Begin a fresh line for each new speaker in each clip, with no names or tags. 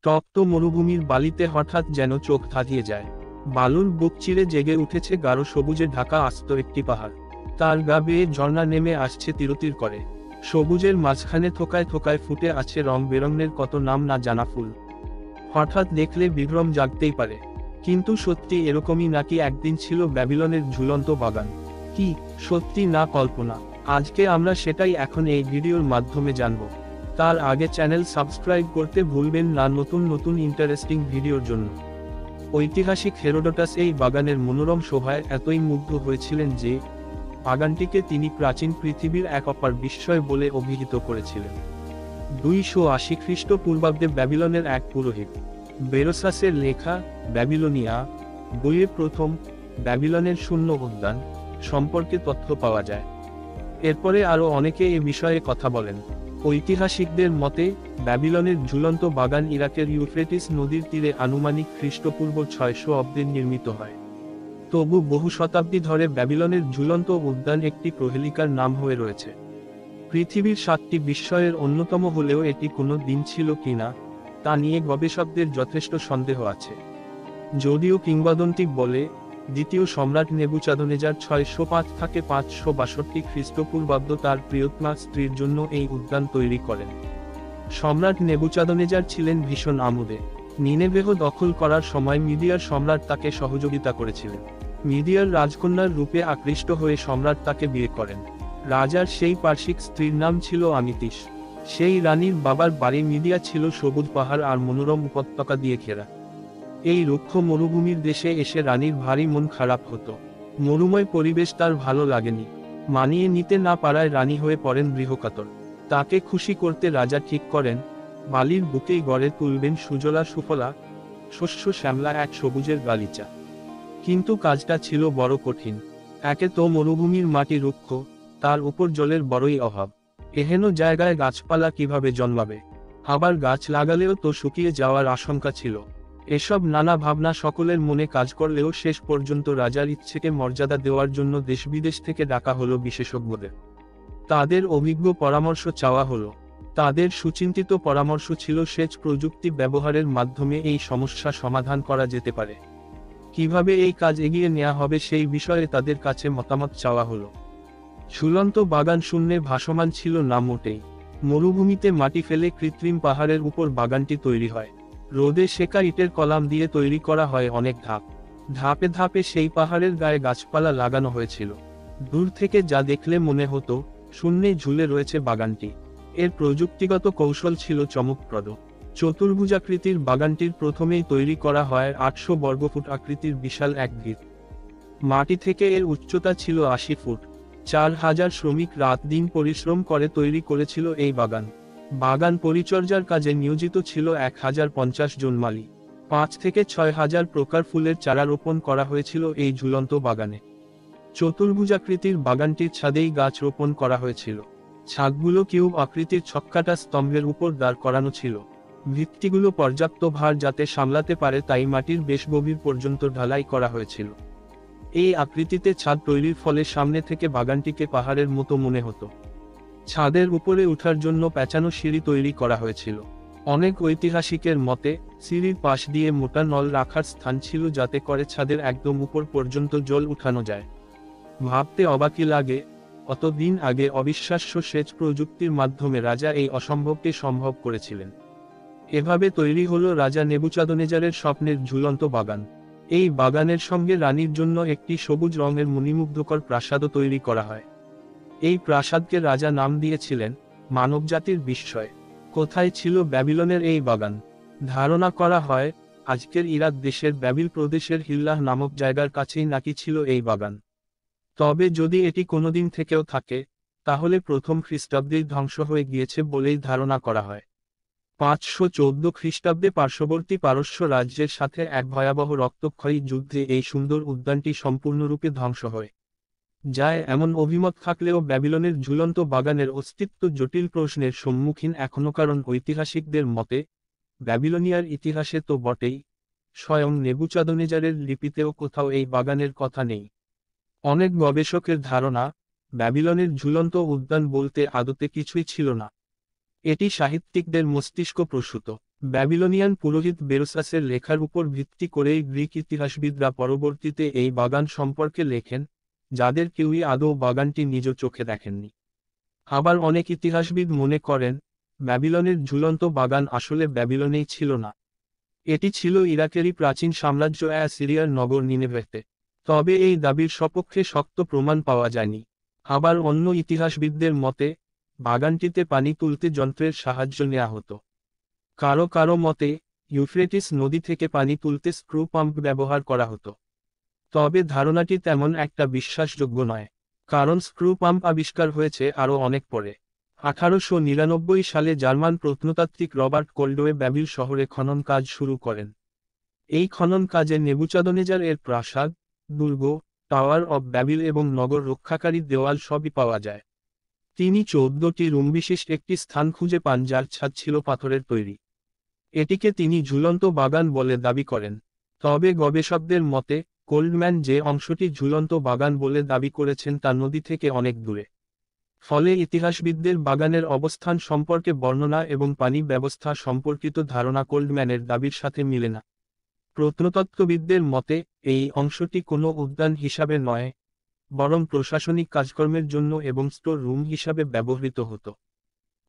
তপ্ত মরুভূমির বালিতে হঠাৎ যেন চোখ ধাঁধিয়ে যায়। বালুর বুক চিরে জেগে উঠেছে গাঢ় সবুজে ঢাকা আস্ত একটি পাহাড়। তার গা বেয়ে ঝর্ণা নেমে আসছে তিরতির করে। সবুজের মাঝখানে থোকায় থোকায় ফুটে আছে রং বেরঙের কত নাম না জানা ফুল। হঠাৎ দেখলে বিভ্রম জাগতেই পারে, কিন্তু সত্যি এরকমই নাকি একদিন ছিল ব্যাবিলনের ঝুলন্ত বাগান? কি সত্যি না কল্পনা? আজকে আমরা সেটাই এখন এই ভিডিওর মাধ্যমে জানব। তার আগে চ্যানেল সাবস্ক্রাইব করতে ভুলবেন না নতুন নতুন ইন্টারেস্টিং ভিডিওর জন্য। ঐতিহাসিক হেরোডোটাস এই বাগানের মনোরম শোভায় এতই মুগ্ধ হয়েছিলেন যে বাগানটিকে তিনি প্রাচীন পৃথিবীর এক অপার বিস্ময় বলে অভিহিত করেছিলেন। 280 খ্রিস্টপূর্বাব্দে ব্যাবিলনের এক পুরোহিত বেরোসাসের লেখা ব্যাবিলনিয়া বইয়ে প্রথম ব্যাবিলনের শূন্য উদ্যান সম্পর্কে তথ্য পাওয়া যায়। এরপরে আরও অনেকে এ বিষয়ে কথা বলেন। ঐতিহাসিকদের মতে ব্যাবিলনের ঝুলন্ত বাগান ইরাকের ইউফ্রেটিস নদীর তীরে আনুমানিক খ্রিস্টপূর্ব 600 অব্দে নির্মিত হয়। তবু বহু শতাব্দী ধরে ব্যাবিলনের ঝুলন্ত উদ্যান একটি প্রহেলিকার নাম হয়ে রয়েছে। পৃথিবীর 7টি বিস্ময়ের অন্যতম হলেও এটি কোনো দিন ছিল কিনা তা নিয়ে গবেষকদের যথেষ্ট সন্দেহ আছে। যদিও কিংবদন্তি বলে দ্বিতীয় সম্রাট নেবুচাদনেজার 605 থেকে 562 খ্রিস্টপূর্বাব্দ তার প্রিয়তমা স্ত্রীর জন্য এই উদ্যান তৈরি করেন। সম্রাট নেবুচাদনেজার ছিলেন ভীষণ আমোদে। নিনেভেহ দখল করার সময় মিডিয়ার সম্রাট তাকে সহযোগিতা করেছিলেন। মিডিয়ার রাজকন্যার রূপে আকৃষ্ট হয়ে সম্রাট তাকে বিয়ে করেন। রাজার সেই পার্শ্বিক স্ত্রীর নাম ছিল আমিতিস। সেই রানীর বাবার বাড়ি মিডিয়া ছিল সবুজ পাহাড় আর মনোরম উপত্যকা দিয়ে ঘেরা। এই রুক্ষ মরুভূমির দেশে এসে রানীর ভারী মন খারাপ হতো। মরুময় পরিবেশ তার ভালো লাগেনি। মানিয়ে নিতে না পারায় রানী হয়ে পড়েন গৃহকাতর। তাকে খুশি করতে রাজা ঠিক করেন বালির বুকেই গড়ে তুলবেন সুজলা সুফলা শস্য শ্যামলা এক সবুজের গালিচা। কিন্তু কাজটা ছিল বড় কঠিন। একে তো মরুভূমির মাটি রুক্ষ, তার উপর জলের বড়ই অভাব। এহেন জায়গায় গাছপালা কিভাবে জন্মাবে? আবার গাছ লাগালেও তো শুকিয়ে যাওয়ার আশঙ্কা ছিল। এসব নানা ভাবনা সকলের মনে কাজ করলেও শেষ পর্যন্ত রাজার ইচ্ছেকে মর্যাদা দেওয়ার জন্য দেশবিদেশ থেকে ডাকা হলো বিশেষজ্ঞদের। তাদের অভিজ্ঞ পরামর্শ চাওয়া হলো। তাদের সুচিন্তিত পরামর্শ ছিল সেচ প্রযুক্তি ব্যবহারের মাধ্যমে এই সমস্যা সমাধান করা যেতে পারে। কিভাবে এই কাজ এগিয়ে নেওয়া হবে সেই বিষয়ে তাদের কাছে মতামত চাওয়া হলো। ঝুলন্ত বাগান শূন্যে ভাসমান ছিল না মোটেই। মরুভূমিতে মাটি ফেলে কৃত্রিম পাহাড়ের উপর বাগানটি তৈরি হয়। রোদে সেকা ইটের কলাম দিয়ে তৈরি করা হয় অনেক ধাপ। ধাপে ধাপে সেই পাহাড়ের গায়ে গাছপালা লাগানো হয়েছিল। দূর থেকে যা দেখলে মনে হতো শূন্যে ঝুলে রয়েছে বাগানটি। এর প্রযুক্তিগত কৌশল ছিল চমকপ্রদ। চতুর্ভুজাকৃতির বাগানটির প্রথমেই তৈরি করা হয় 800 বর্গফুট আকৃতির বিশাল এক ভিত। মাটি থেকে এর উচ্চতা ছিল 80 ফুট। 4000 শ্রমিক রাত দিন পরিশ্রম করে তৈরি করেছিল এই বাগান। বাগান পরিচর্যার কাজে নিয়োজিত ছিল 1050 জন মালি। 5 থেকে 6000 প্রকার ফুলের চারা রোপণ করা হয়েছিল এই ঝুলন্ত বাগানে। চতুর্ভুজাকৃতির বাগানটির ছাদেই গাছ রোপণ করা হয়েছিল। ছাদগুলো কিউব আকৃতির ছক্কাটা স্তম্ভের উপর দাঁড় করানো ছিল। ভিত্তিগুলো পর্যাপ্ত ভার যাতে সামলাতে পারে তাই মাটির বেশ গভীর পর্যন্ত ঢালাই করা হয়েছিল। এই আকৃতিতে ছাদ তৈরির ফলে সামনে থেকে বাগানটিকে পাহাড়ের মতো মনে হতো। ছাদের উপরে ওঠার জন্য পেঁচানো সিঁড়ি তৈরি করা হয়েছিল। অনেক ঐতিহাসিকের মতে সিঁড়ির পাশ দিয়ে মোটা নল রাখার স্থান ছিল যাতে করে ছাদের একদম উপর পর্যন্ত জল উঠানো যায়। ভাবতে অবাকই লাগে, অতদিন আগে অবিশ্বাস্য সেচ প্রযুক্তির মাধ্যমে রাজা এই অসম্ভবকে সম্ভব করেছিলেন। এভাবে তৈরি হলো রাজা নেবুচাদনেজারের স্বপ্নের ঝুলন্ত বাগান। এই বাগানের সঙ্গে রানীর জন্য একটি সবুজ রঙের মণিমুগ্ধকর প্রাসাদও তৈরি করা হয়। এই প্রাসাদকে রাজা নাম দিয়েছিলেন মানবজাতির বিস্ময়। কোথায় ছিল ব্যাবিলনের এই বাগান? ধারণা করা হয় আজকের ইরাক দেশের ব্যাবিল প্রদেশের হিল্লাহ নামক জায়গার কাছেই নাকি ছিল এই বাগান। তবে যদি এটি কোনোদিন থেকেও থাকে তাহলে প্রথম খ্রিস্টাব্দেই ধ্বংস হয়ে গিয়েছে বলেই ধারণা করা হয়। 514 খ্রিস্টাব্দে পার্শ্ববর্তী পারস্য রাজ্যের সাথে এক ভয়াবহ রক্তক্ষয়ী যুদ্ধে এই সুন্দর উদ্যানটি সম্পূর্ণরূপে ধ্বংস হয় যায় এমন অভিমত থাকলেও ব্যাবিলনের ঝুলন্ত বাগানের অস্তিত্ব জটিল প্রশ্নের সম্মুখীন এখনো, কারণ ঐতিহাসিকদের মতে ব্যাবিলনিয়ার ইতিহাসে তো বটেই, স্বয়ং নেবুচাদনেজারের লিপিতেও কোথাও এই বাগানের কথা নেই। অনেক গবেষকের ধারণা ব্যাবিলনের ঝুলন্ত উদ্যান বলতে আদতে কিছুই ছিল না। এটি সাহিত্যিকদের মস্তিষ্ক প্রসূত ব্যাবিলনিয়ান পুরোহিত বেরোসাসের লেখার উপর ভিত্তি করেই গ্রিক ইতিহাসবিদরা পরবর্তীতে এই বাগান সম্পর্কে লেখেন, যাদের কেউই আদৌ বাগানটি নিজ চোখে দেখেননি। আবার অনেক ইতিহাসবিদ মনে করেন, ব্যাবিলনের ঝুলন্ত বাগান আসলে ব্যাবিলনেই ছিল না। এটি ছিল ইরাকেরই প্রাচীন সাম্রাজ্য অ্যাসিরিয়ার নগর নিনেভেতে। তবে এই দাবির সপক্ষে শক্ত প্রমাণ পাওয়া যায়নি। আবার অন্য ইতিহাসবিদদের মতে, বাগানটিতে পানি তুলতে যন্ত্রের সাহায্য নেওয়া হতো। কারো কারো মতে, ইউফ্রেটিস নদী থেকে পানি তুলতে স্ক্রু পাম্প ব্যবহার করা হতো। তবে ধারণাটি তেমন একটা বিশ্বাসযোগ্য নয়, কারণ স্ক্রু পাম্প আবিষ্কার হয়েছে আরও অনেক পরে। 1899 সালে জার্মান প্রত্নতাত্ত্বিক রবার্ট কোল্ডওয়ে ব্যাবিল শহরে খনন কাজ শুরু করেন। এই খনন কাজে নেবুচাদনেজার এর প্রাসাদ, দুর্গ, টাওয়ার অব ব্যাবিল এবং নগর রক্ষাকারী দেওয়াল সবই পাওয়া যায়। তিনি 14টি রুম বিশিষ্ট একটি স্থান খুঁজে পান যার ছাদ ছিল পাথরের তৈরি। এটিকে তিনি ঝুলন্ত বাগান বলে দাবি করেন। তবে গবেষকদের মতে, কোল্ডম্যান যে অংশটি ঝুলন্ত বাগান বলে দাবি করেছেন তা নদী থেকে অনেক দূরে। ফলে ইতিহাসবিদদের বাগানের অবস্থান সম্পর্কে বর্ণনা এবং পানি ব্যবস্থা সম্পর্কিত ধারণা কোল্ডম্যানের দাবির সাথে মিলে না। প্রত্নতত্ত্ববিদদের মতে, এই অংশটি কোনো উদ্যান হিসাবে নয়, বরং প্রশাসনিক কাজকর্মের জন্য এবং স্টোর রুম হিসাবে ব্যবহৃত হতো।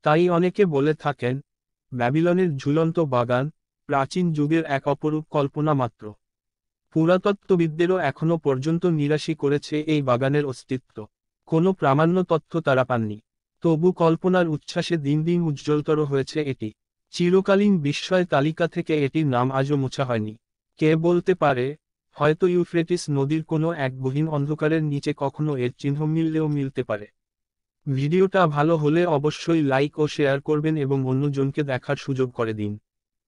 তাই অনেকে বলে থাকেন, ব্যাবিলনের ঝুলন্ত বাগান প্রাচীন যুগের এক অপরূপ কল্পনা মাত্র। পুরাতত্ত্ববিদদেরও এখনও পর্যন্ত নিরাশই করেছে এই বাগানের অস্তিত্ব। কোনো প্রামাণ্য তথ্য তারা পাননি। তবু কল্পনার উচ্ছ্বাসে দিন দিন উজ্জ্বলতর হয়েছে এটি। চিরকালীন বিস্ময় তালিকা থেকে এটির নাম আজও মোছা হয়নি। কে বলতে পারে, হয়তো ইউফ্রেটিস নদীর কোনো এক গহীন অন্ধকারের নিচে কখনো এর চিহ্ন মিললেও মিলতে পারে। ভিডিওটা ভালো হলে অবশ্যই লাইক ও শেয়ার করবেন এবং অন্যজনকে দেখার সুযোগ করে দিন।